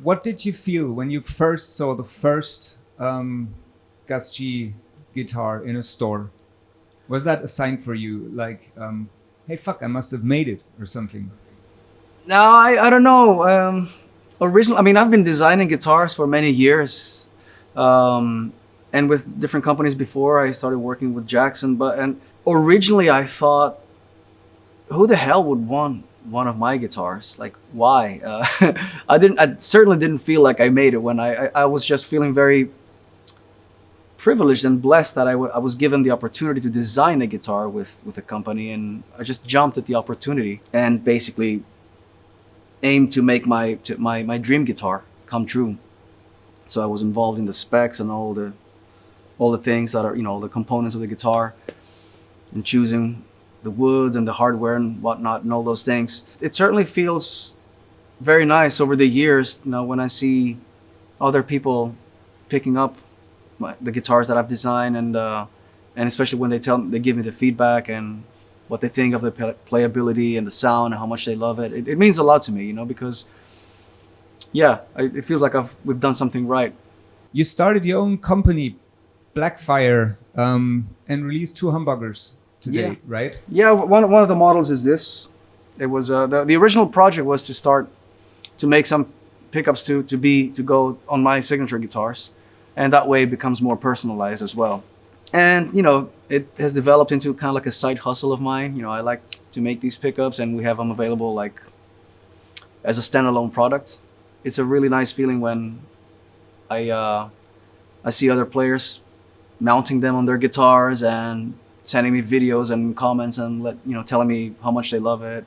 What did you feel when you first saw the first Gus G guitar in a store? Was that a sign for you, like, hey, fuck, I must have made it or something? No, I don't know. Originally, I mean, I've been designing guitars for many years, and with different companies before. I started working with Jackson, and originally I thought, who the hell would want one of my guitars? Like, why? I certainly didn't feel like I made it when I was just feeling very privileged and blessed that I was given the opportunity to design a guitar with a company, and I just jumped at the opportunity and basically aimed to make my dream guitar come true. So I was involved in the specs and all the things that are, you know, the components of the guitar, and choosing the woods and the hardware and whatnot and all those things. It certainly feels very nice over the years, you know, when I see other people picking up the guitars that I've designed, and especially when they give me the feedback and what they think of the playability and the sound and how much they love it. It means a lot to me, you know, because yeah, it feels like we've done something right. You started your own company, Blackfire, and released 2 humbuckers today, right? Yeah, one of the models is this. It was the original project was to make some pickups to go on my signature guitars, and that way it becomes more personalized as well. And you know, it has developed into kind of like a side hustle of mine. You know, I like to make these pickups, and we have them available like as a standalone product. It's a really nice feeling when I see other players mounting them on their guitars and sending me videos and comments and telling me how much they love it.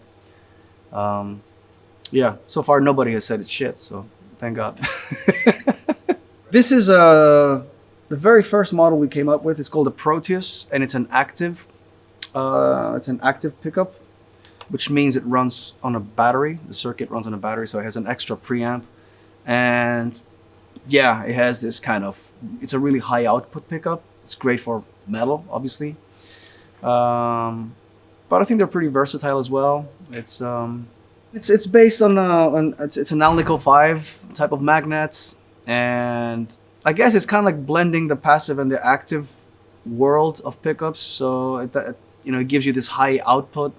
Yeah, so far nobody has said it's shit, so thank God. This is the very first model we came up with. It's called a Proteus, and it's an active pickup, which means it runs on a battery. The circuit runs on a battery, so it has an extra preamp, and yeah, it has this it's a really high output pickup. It's great for metal, obviously, but I think they're pretty versatile as well. It's based on it's an Alnico 5 type of magnet, and I guess it's kind of like blending the passive and the active world of pickups. So it gives you this high output,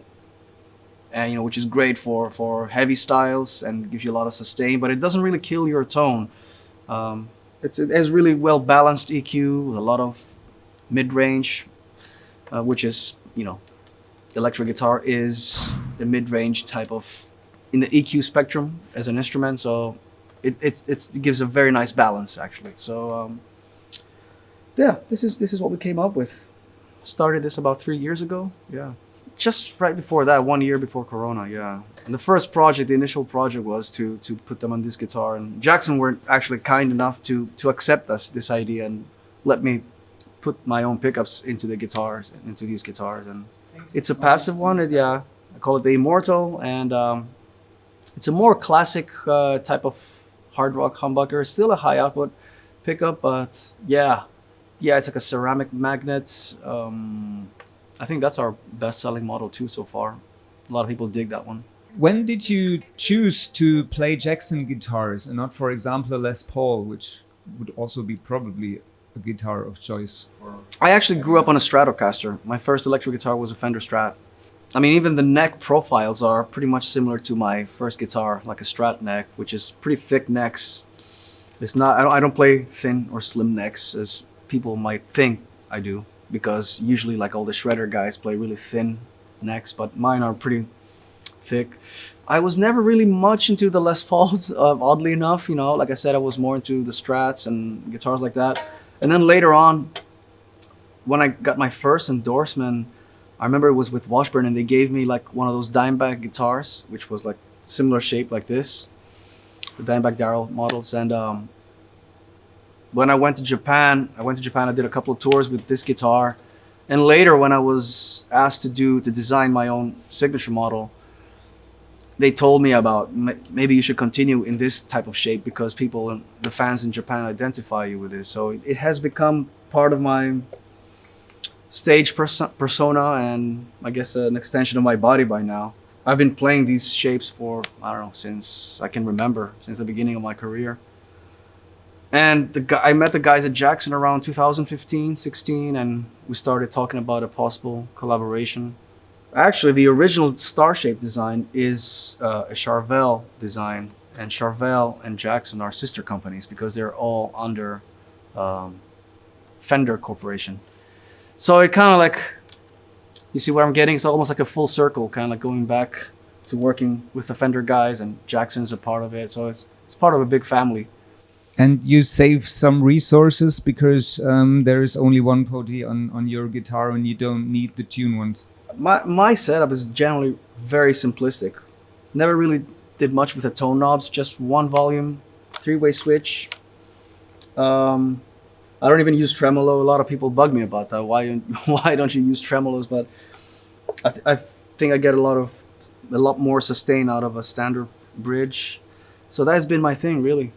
and which is great for heavy styles and gives you a lot of sustain, but it doesn't really kill your tone. It has really well balanced EQ with a lot of mid-range, which is, electric guitar is the mid-range type of in the EQ spectrum as an instrument. So it gives a very nice balance, actually. So yeah, this is what we came up with. Started this about 3 years ago. Yeah, just right before that, 1 year before Corona. Yeah, and the first project, the initial project, was to put them on this guitar, and Jackson were actually kind enough to accept this idea and let me put my own pickups into these guitars. And it's a passive one. I call it the Immortal, and it's a more classic type of hard rock humbucker. It's still a high output pickup, but yeah, it's like a ceramic magnet. I think that's our best-selling model too so far. A lot of people dig that one. When did you choose to play Jackson guitars and not, for example, a Les Paul, which would also be probably a guitar of choice? I actually grew up on a Stratocaster. My first electric guitar was a Fender Strat. I mean, even the neck profiles are pretty much similar to my first guitar, like a Strat neck, which is pretty thick necks. It's not. I don't play thin or slim necks as people might think I do, because usually like all the shredder guys play really thin necks, but mine are pretty thick. I was never really much into the Les Pauls, oddly enough. Like I said, I was more into the Strats and guitars like that. And then later on, when I got my first endorsement, I remember it was with Washburn, and they gave me like one of those Dimeback guitars, which was like similar shape like this, the Dimeback Darrell models. And when I went to Japan, I did a couple of tours with this guitar. And later, when I was asked to design my own signature model, they told me about maybe you should continue in this type of shape because the fans in Japan identify you with this. So it has become part of my stage persona, and I guess an extension of my body by now. I've been playing these shapes for, I don't know, since I can remember, since the beginning of my career. And I met the guys at Jackson around 2015, 16, and we started talking about a possible collaboration. Actually, the original star shape design is a Krawall design, and Krawall and Jackson are sister companies because they're all under Fender Corporation. So it kind of like, you see where I'm getting? It's almost like a full circle, kind of like going back to working with the Fender guys, and Jackson's a part of it. So it's part of a big family. And you save some resources because there is only one potty on your guitar and you don't need the tune ones. My setup is generally very simplistic. Never really did much with the tone knobs, just one volume, 3-way switch. I don't even use tremolo. A lot of people bug me about that. Why don't you use tremolos? But I think I get a lot more sustain out of a standard bridge. So that's been my thing, really.